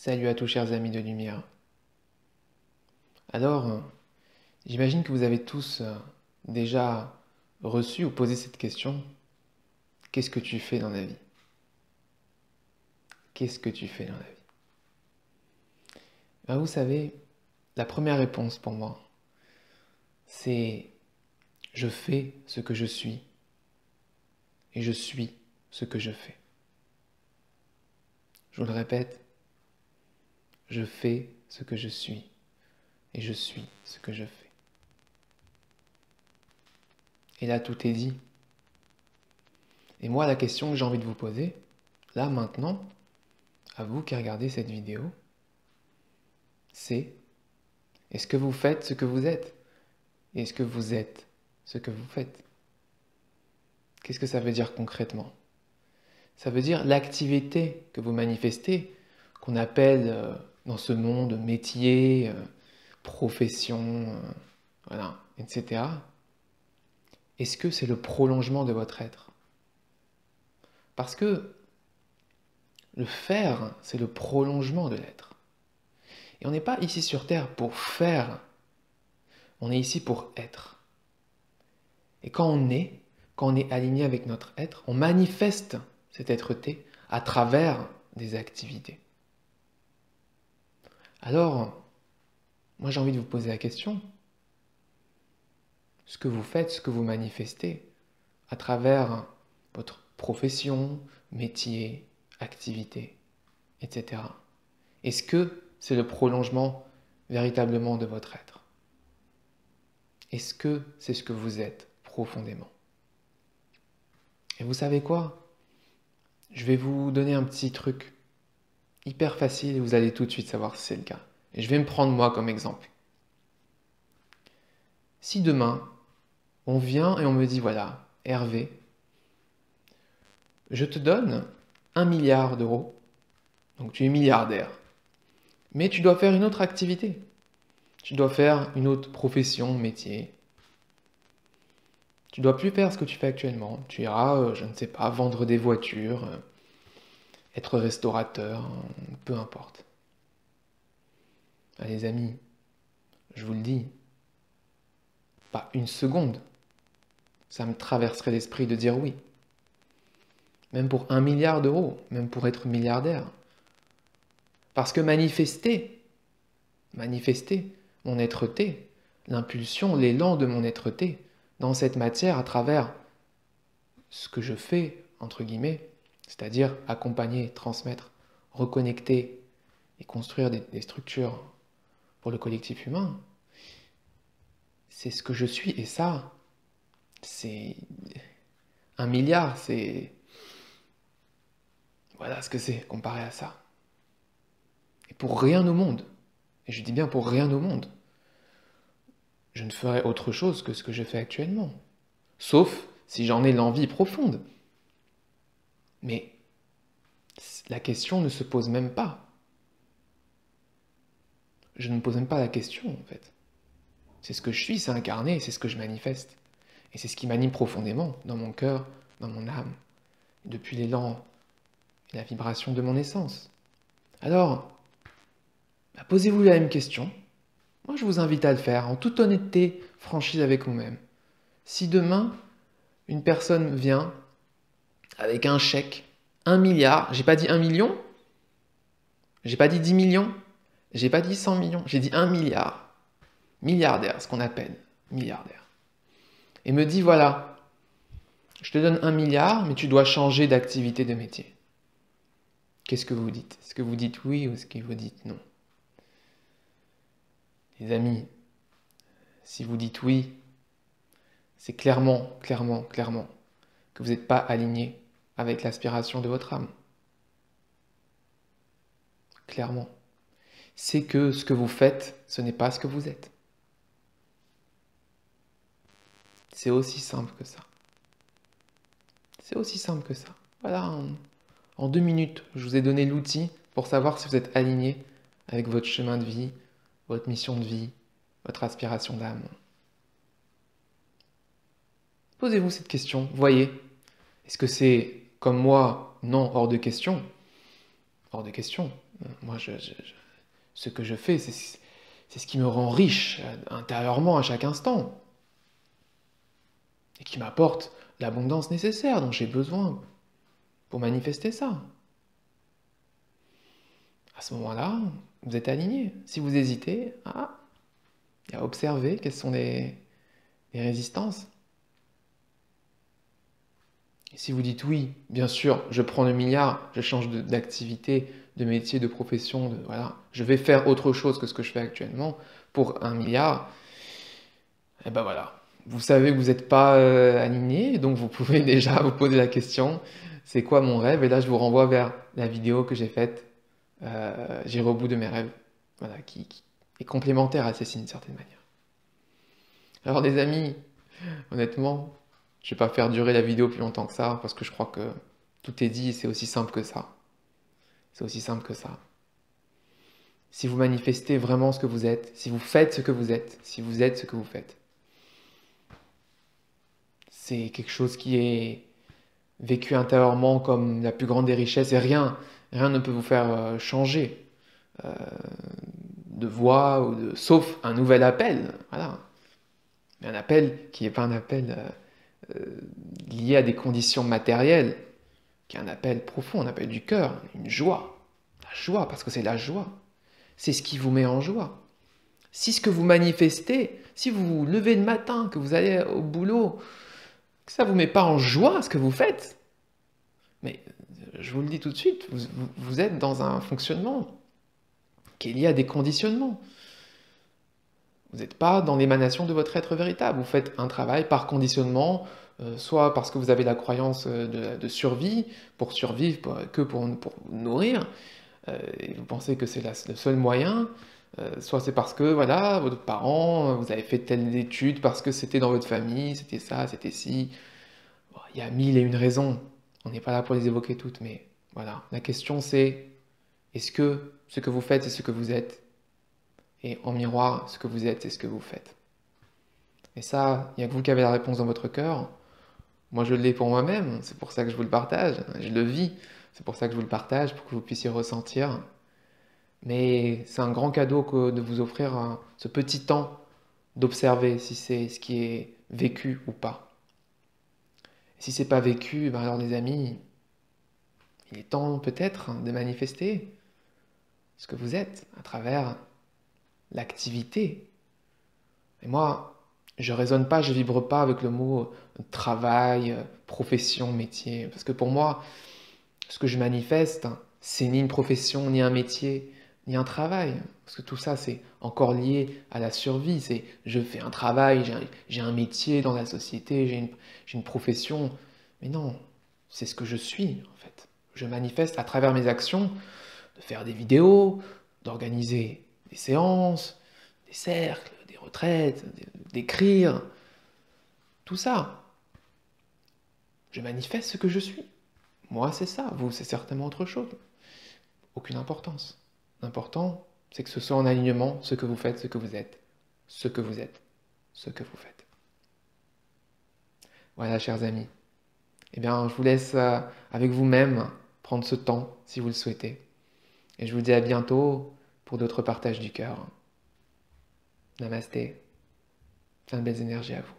Salut à tous chers amis de lumière. Alors, j'imagine que vous avez tous déjà reçu ou posé cette question. Qu'est-ce que tu fais dans la vie? Qu'est-ce que tu fais dans la vie? Ben, vous savez, la première réponse pour moi, c'est je fais ce que je suis et je suis ce que je fais. Je vous le répète, je fais ce que je suis et je suis ce que je fais. Et là, tout est dit. Et moi, la question que j'ai envie de vous poser, là, maintenant, à vous qui regardez cette vidéo, c'est est-ce que vous faites ce que vous êtes? Et est-ce que vous êtes ce que vous faites? Qu'est-ce que ça veut dire concrètement? Ça veut dire l'activité que vous manifestez, qu'on appelle dans ce monde métier, profession, voilà, etc. Est-ce que c'est le prolongement de votre être? Parce que le faire, c'est le prolongement de l'être. Et on n'est pas ici sur Terre pour faire, on est ici pour être. Et quand on est aligné avec notre être, on manifeste cette être-té à travers des activités. Alors, moi j'ai envie de vous poser la question, ce que vous faites, ce que vous manifestez à travers votre profession, métier, activité, etc. Est-ce que c'est le prolongement véritablement de votre être? Est-ce que c'est ce que vous êtes profondément? Et vous savez quoi? Je vais vous donner un petit truc hyper facile et vous allez tout de suite savoir si c'est le cas. Et je vais me prendre moi comme exemple. Si demain, on vient et on me dit, voilà, Hervé, je te donne 1 milliard d'euros, donc tu es milliardaire, mais tu dois faire une autre activité. Tu dois faire une autre profession, métier. Tu dois plus faire ce que tu fais actuellement. Tu iras, je ne sais pas, vendre des voitures, être restaurateur, peu importe. Ah, les amis, je vous le dis, pas une seconde, ça me traverserait l'esprit de dire oui. Même pour 1 milliard d'euros, même pour être milliardaire. Parce que manifester mon être-té, l'impulsion, l'élan de mon être-té, dans cette matière à travers ce que je fais, entre guillemets, c'est-à-dire accompagner, transmettre, reconnecter et construire des structures pour le collectif humain, c'est ce que je suis. Et ça, c'est 1 milliard, c'est... Voilà ce que c'est comparé à ça. Et pour rien au monde, et je dis bien pour rien au monde, je ne ferai autre chose que ce que je fais actuellement. Sauf si j'en ai l'envie profonde. Mais la question ne se pose même pas. Je ne me pose même pas la question, en fait. C'est ce que je suis, c'est incarné, c'est ce que je manifeste. Et c'est ce qui m'anime profondément, dans mon cœur, dans mon âme, depuis l'élan et la vibration de mon essence. Alors, posez-vous la même question. Moi, je vous invite à le faire, en toute honnêteté, franchise avec vous-même. Si demain, une personne vient avec un chèque, 1 milliard, j'ai pas dit 1 million, j'ai pas dit 10 millions, j'ai pas dit 100 millions, j'ai dit 1 milliard. Milliardaire, ce qu'on appelle milliardaire. Et me dit, voilà, je te donne 1 milliard, mais tu dois changer d'activité de métier. Qu'est-ce que vous dites? Est-ce que vous dites oui ou est-ce que vous dites non? Les amis, si vous dites oui, c'est clairement que vous n'êtes pas aligné avec l'aspiration de votre âme. Clairement. C'est que ce que vous faites, ce n'est pas ce que vous êtes. C'est aussi simple que ça. C'est aussi simple que ça. Voilà, en 2 minutes, je vous ai donné l'outil pour savoir si vous êtes aligné avec votre chemin de vie, votre mission de vie, votre aspiration d'âme. Posez-vous cette question, voyez. Est-ce que c'est comme moi? Non, hors de question. Hors de question. Moi, ce que je fais, c'est ce qui me rend riche intérieurement à chaque instant et qui m'apporte l'abondance nécessaire dont j'ai besoin pour manifester ça. À ce moment-là, vous êtes aligné. Si vous hésitez, il y a à observer quelles sont les résistances. Et si vous dites oui, bien sûr, je prends le milliard, je change d'activité, de métier, de profession, voilà, je vais faire autre chose que ce que je fais actuellement pour 1 milliard, et ben voilà. Vous savez que vous n'êtes pas aligné, donc vous pouvez déjà vous poser la question, c'est quoi mon rêve? Et là, je vous renvoie vers la vidéo que j'ai faite, J'irai au bout de mes rêves, voilà, qui est complémentaire à celle-ci d'une certaine manière. Alors les amis, honnêtement, je vais pas faire durer la vidéo plus longtemps que ça, parce que je crois que tout est dit et c'est aussi simple que ça. C'est aussi simple que ça. Si vous manifestez vraiment ce que vous êtes, si vous faites ce que vous êtes, si vous êtes ce que vous faites, c'est quelque chose qui est vécu intérieurement comme la plus grande des richesses et rien ne peut vous faire changer euh, de voie sauf un nouvel appel, voilà. Mais un appel qui n'est pas un appel lié à des conditions matérielles, qui est un appel profond, un appel du cœur, une joie. La joie, parce que c'est la joie. C'est ce qui vous met en joie. Si ce que vous manifestez, si vous vous levez le matin, que vous allez au boulot, que ça ne vous met pas en joie ce que vous faites, mais je vous le dis tout de suite, vous êtes dans un fonctionnement qui est lié à des conditionnements. Vous n'êtes pas dans l'émanation de votre être véritable. Vous faites un travail par conditionnement, soit parce que vous avez la croyance de survie, pour survivre, pour nourrir, et vous pensez que c'est le seul moyen, soit c'est parce que voilà, votre parent, vous avez fait telle étude, parce que c'était dans votre famille, c'était ça, c'était ci. Bon, il y a mille et une raisons. On n'est pas là pour les évoquer toutes, mais voilà. La question c'est, est-ce que ce que vous faites, c'est ce que vous êtes? Et en miroir, ce que vous êtes, c'est ce que vous faites. Et ça, il n'y a que vous qui avez la réponse dans votre cœur. Moi, je l'ai pour moi-même, c'est pour ça que je vous le partage. Je le vis, c'est pour ça que je vous le partage, pour que vous puissiez ressentir. Mais c'est un grand cadeau de vous offrir ce petit temps d'observer si c'est ce qui est vécu ou pas. Et si c'est pas vécu, ben alors les amis, il est temps peut-être de manifester ce que vous êtes à travers l'activité. Et moi, je raisonne pas, je vibre pas avec le mot travail, profession, métier. Parce que pour moi, ce que je manifeste, c'est ni une profession, ni un métier, ni un travail. Parce que tout ça, c'est encore lié à la survie. C'est je fais un travail, j'ai un métier dans la société, j'ai une profession. Mais non, c'est ce que je suis, en fait. Je manifeste à travers mes actions de faire des vidéos, d'organiser des séances, des cercles, des retraites, d'écrire, tout ça. Je manifeste ce que je suis. Moi, c'est ça. Vous, c'est certainement autre chose. Aucune importance. L'important, c'est que ce soit en alignement ce que vous faites, ce que vous êtes, ce que vous êtes, ce que vous faites. Voilà, chers amis. Eh bien, je vous laisse avec vous-même prendre ce temps, si vous le souhaitez. Et je vous dis à bientôt pour d'autres partages du cœur. Namasté. Plein de belles énergies à vous.